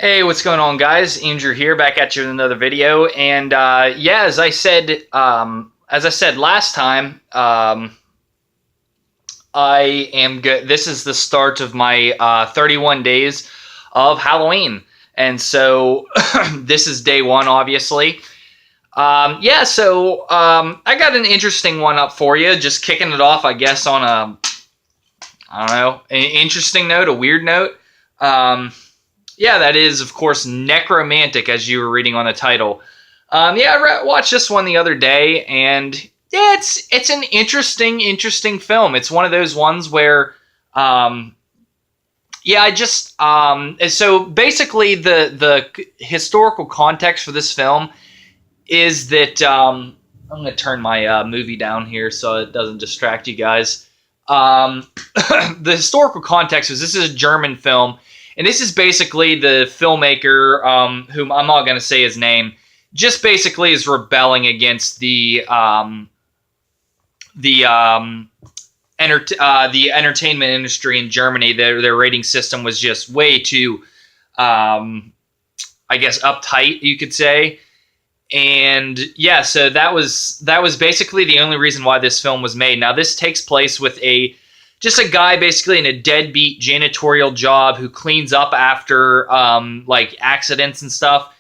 Hey, what's going on, guys? Andrew here, back at you with another video. And yeah, as I said last time, I am good. This is the start of my 31 days of Halloween, and so this is day one, obviously. Yeah, so I got an interesting one up for you. Just kicking it off, I guess, on I don't know, an interesting note, a weird note. Yeah, that is, of course, Nekromantik, as you were reading on the title. Yeah, I watched this one the other day, and yeah, it's an interesting film. It's one of those ones where, yeah, so basically the historical context for this film is that I'm going to turn my movie down here so it doesn't distract you guys. The historical context is this is a German film. And this is basically the filmmaker, whom I'm not going to say his name, just basically is rebelling against the entertainment industry in Germany. Their rating system was just way too, I guess, uptight, you could say. And yeah, so that was basically the only reason why this film was made. Now, this takes place with just a guy basically in a deadbeat janitorial job who cleans up after like accidents and stuff.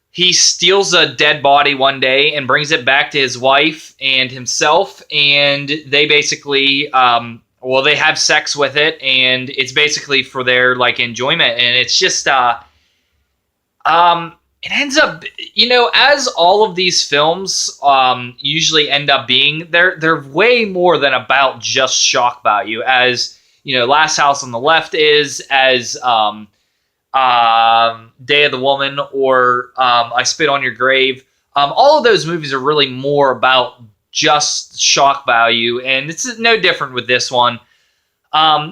He steals a dead body one day and brings it back to his wife and himself, and they basically they have sex with it, and it's basically for their like enjoyment. And it's just it ends up, as all of these films usually end up being, they're way more than about just shock value, as Last House on the Left is, as Day of the Woman, or I Spit on Your Grave. All of those movies are really more about just shock value, and it's no different with this one.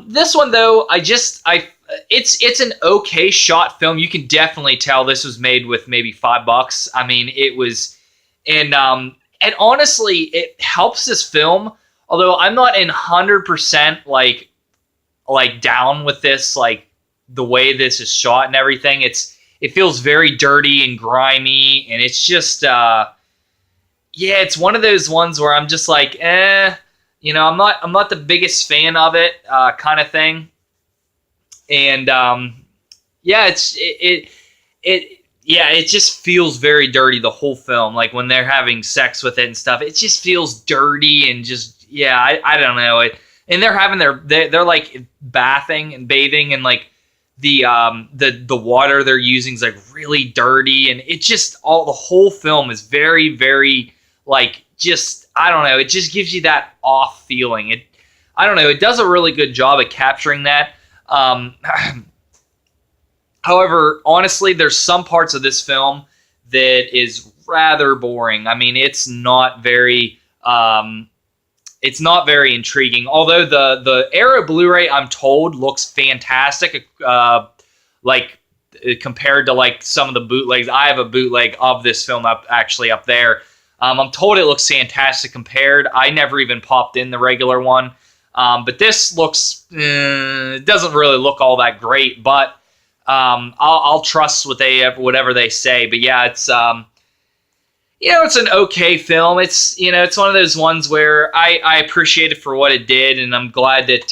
This one, though, it's an okay shot film. You can definitely tell this was made with maybe $5. I mean, it was, and honestly, it helps this film. Although I'm not in 100% like down with this, like the way this is shot and everything. It feels very dirty and grimy, and it's just it's one of those ones where I'm just like, I'm not the biggest fan of it, kind of thing. And it just feels very dirty, the whole film. Like when they're having sex with it and stuff, it just feels dirty and just I don't know it. And they're having they're like bathing and bathing, and like the water they're using is like really dirty, and it just the whole film is very, very like, just, I don't know, it just gives you that off feeling. I don't know, it does a really good job at capturing that. However, honestly, there's some parts of this film that is rather boring. I mean, it's not very intriguing. Although the Arrow Blu-ray, I'm told, looks fantastic. Like compared to like some of the bootlegs. I have a bootleg of this film up there. I'm told it looks fantastic compared. I never even popped in the regular one. But this looks, it doesn't really look all that great, but I'll trust whatever they say. But yeah, it's it's an okay film. It's it's one of those ones where I appreciate it for what it did, and I'm glad that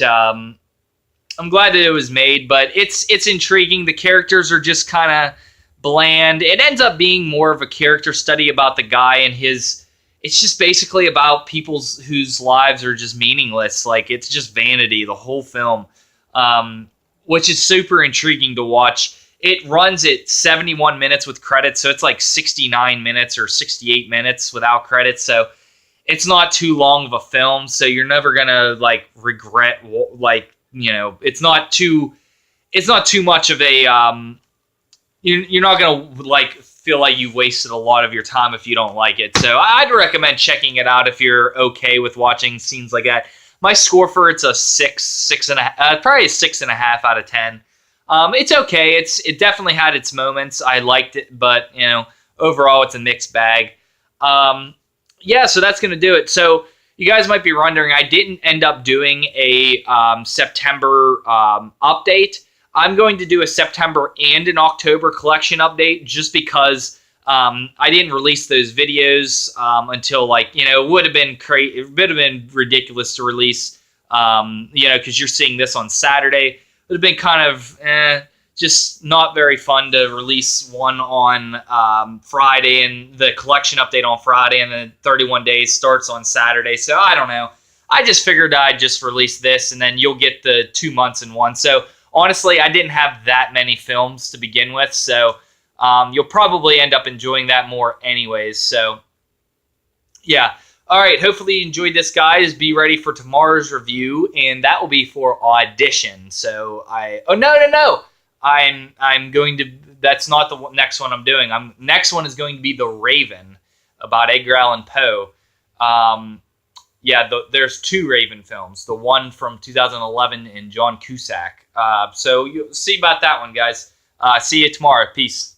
it was made. But it's intriguing. The characters are just kind of bland. It ends up being more of a character study about the guy and his. It's just basically about people whose lives are just meaningless. Like, it's just vanity, the whole film, which is super intriguing to watch. It runs at 71 minutes with credits, so it's like 69 minutes or 68 minutes without credits. So it's not too long of a film, so you're never going to, like, regret, like, it's not too much of a, you're not going to, like, feel like you've wasted a lot of your time if you don't like it. So I'd recommend checking it out if you're okay with watching scenes like that. My score for it's a 6.5, probably a 6.5 out of 10. It's okay. It definitely had its moments. I liked it, but overall it's a mixed bag. Yeah, so that's gonna do it. So you guys might be wondering, I didn't end up doing a September update. I'm going to do a September and an October collection update just because I didn't release those videos until, like, you know, it would have been ridiculous to release, you know, because you're seeing this on Saturday. It would have been kind of just not very fun to release one on Friday and the collection update on Friday, and then 31 days starts on Saturday. So I don't know. I just figured I'd just release this, and then you'll get the 2 months in one. So honestly, I didn't have that many films to begin with, so you'll probably end up enjoying that more anyways. So yeah. All right, hopefully you enjoyed this, guys. Be ready for tomorrow's review, and that will be for Audition. So no. I'm going to, that's not the next one I'm doing. Next one is going to be The Raven, about Edgar Allan Poe. There's 2 Raven films. The one from 2011 and John Cusack. So you'll see about that one, guys. See you tomorrow. Peace.